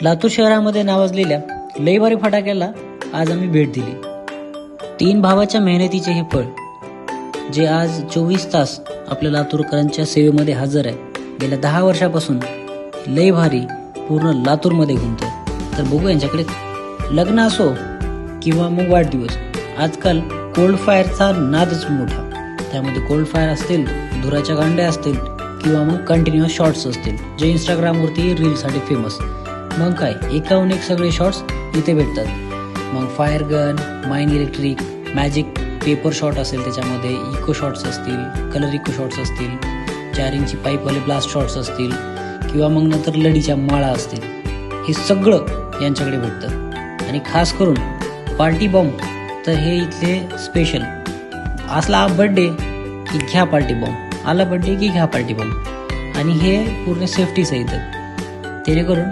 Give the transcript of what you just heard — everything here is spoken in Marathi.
लातूर शहरामध्ये नावाजलेल्या लईभारी फटाक्याला आज आम्ही भेट दिली. 3 भावाच्या मेहनतीचे हे फळ जे आज 24 तास आपल्या लातूरकरांच्या सेवेमध्ये हजर आहे. गेल्या 10 वर्षापासून लई भारी पूर्ण लातूरमध्ये घुमतोय. तर बघू यांच्याकडे लग्न असो किंवा मग वाढदिवस, आजकाल कोल्ड फायरचा नादच मोठा. त्यामध्ये कोल्ड फायर असतील, धुराच्या गांड्या असतील किंवा मग कंटिन्युअस शॉर्ट्स असतील जे इंस्टाग्रामवरती रीलसाठी फेमस. मग काय एकाहून एक सगळे शॉर्ट्स इथे भेटतात. मग fire gun, mine electric, magic paper shot असेल, त्याच्यामध्ये इको शॉट्स असतील, कलर इको शॉट्स असतील, 4 इंची पाईपवाले ब्लास्ट शॉट्स असतील किंवा मग नंतर लढीच्या माळा असतील, हे सगळं यांच्याकडे भेटतं. आणि खास करून पार्टी बॉम्ब तर हे इथले स्पेशल. असला बर्थडे की घ्या पार्टी बॉम्ब, आला बर्थडे की घ्या पार्टी बॉम्ब. आणि हे पूर्ण सेफ्टी सहित, जेणेकरून